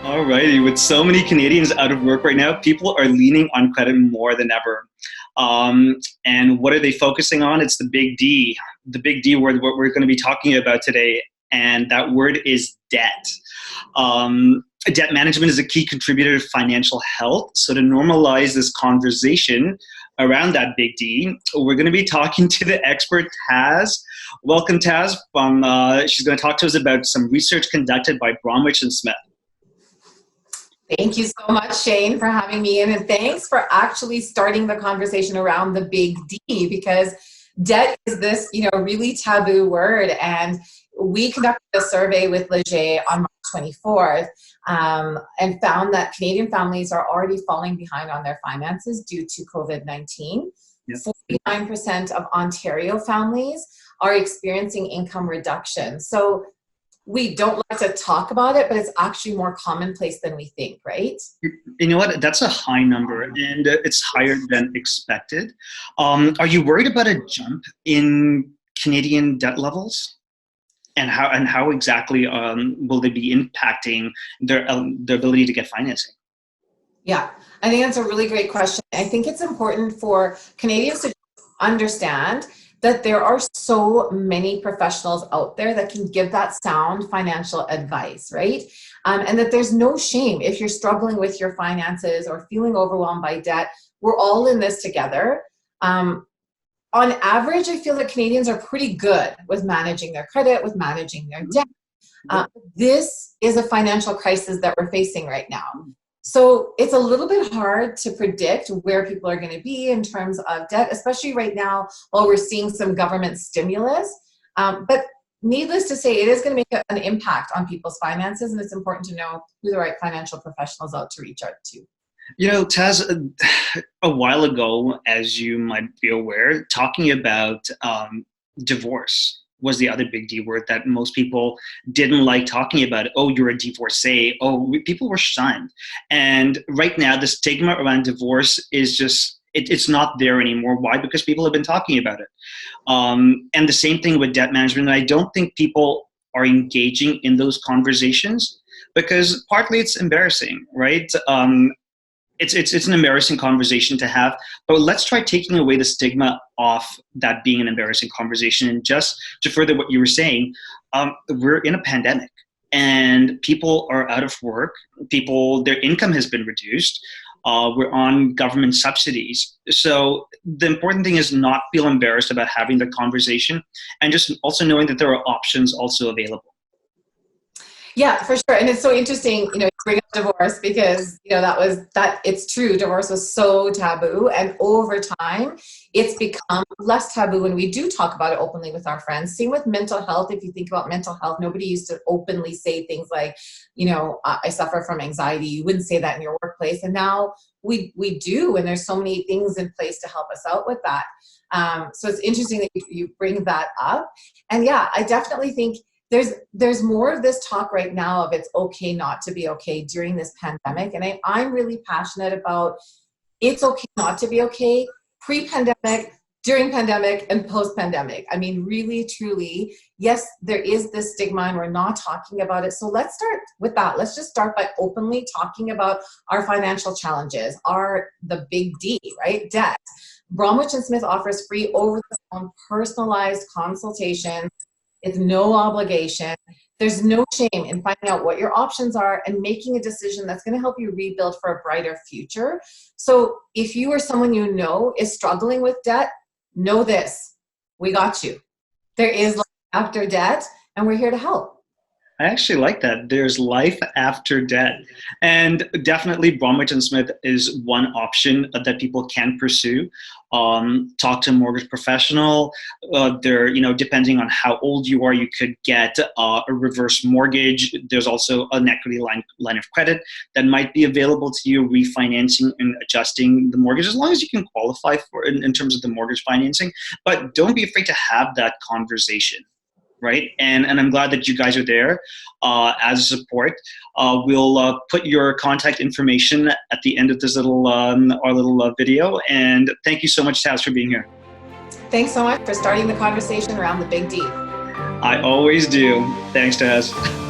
Alrighty, with so many Canadians out of work right now, people are leaning on credit more than ever. And what are they focusing on? It's the big D word, what we're going to be talking about today. And that word is debt. Debt management is a key contributor to financial health. So to normalize this conversation around that big D, we're going to be talking to the expert Taz. Welcome, Taz. She's going to talk to us about some research conducted by Bromwich+Smith. Thank you so much, Shane, for having me in, and thanks for actually starting the conversation around the big D, because debt is this, really taboo word. And we conducted a survey with Leger on March 24th and found that Canadian families are already falling behind on their finances due to COVID-19. Yes. 49% of Ontario families are experiencing income reduction. So we don't like to talk about it, but it's actually more commonplace than we think, right? You know what? That's a high number, and it's higher than expected. Are you worried about a jump in Canadian debt levels? And how exactly will they be impacting their ability to get financing? Yeah, I think that's a really great question. I think it's important for Canadians to understand that there are so many professionals out there that can give that sound financial advice, right? And that there's no shame if you're struggling with your finances or feeling overwhelmed by debt. We're all in this together. On average, I feel that Canadians are pretty good with managing their credit, with managing their debt. This is a financial crisis that we're facing right now. So it's a little bit hard to predict where people are going to be in terms of debt, especially right now while we're seeing some government stimulus. But needless to say, it is going to make an impact on people's finances, and it's important to know who the right financial professionals out to reach out to. Taz, a while ago, as you might be aware, talking about divorce was the other big D word that most people didn't like talking about. Oh, you're a divorcee. Oh, people were shunned. And right now, the stigma around divorce is just, it's not there anymore. Why? Because people have been talking about it. And the same thing with debt management. And I don't think people are engaging in those conversations because partly it's embarrassing, right? It's an embarrassing conversation to have, but let's try taking away the stigma off that being an embarrassing conversation. And just to further what you were saying, we're in a pandemic and people are out of work. Their income has been reduced. We're on government subsidies. So the important thing is not feel embarrassed about having the conversation and just also knowing that there are options also available. Yeah, for sure. And it's so interesting, you bring up divorce because, it's true. Divorce was so taboo. And over time, it's become less taboo when we do talk about it openly with our friends. Same with mental health. If you think about mental health, nobody used to openly say things like, I suffer from anxiety. You wouldn't say that in your workplace. And now we do. And there's so many things in place to help us out with that. So it's interesting that you bring that up. And yeah, I definitely think there's more of this talk right now of it's okay not to be okay during this pandemic. And I'm really passionate about it's okay not to be okay pre-pandemic, during pandemic, and post-pandemic. I mean, really, truly, yes, there is this stigma and we're not talking about it. So let's start with that. Let's just start by openly talking about our financial challenges, the big D, right? Debt. Bromwich+Smith offers free over-the-phone personalized consultations. It's no obligation. There's no shame in finding out what your options are and making a decision that's going to help you rebuild for a brighter future. So if you or someone you know is struggling with debt, know this, we got you. There is life after debt, and we're here to help. I actually like that. There's life after debt. And definitely Bromwich+Smith is one option that people can pursue. Talk to a mortgage professional. Depending on how old you are, you could get a reverse mortgage. There's also an equity line of credit that might be available to you, refinancing and adjusting the mortgage, as long as you can qualify for it in terms of the mortgage financing. But don't be afraid to have that conversation. Right, and I'm glad that you guys are there as support. We'll put your contact information at the end of this our little video. And thank you so much, Taz, for being here. Thanks so much for starting the conversation around the big D. I always do. Thanks, Taz.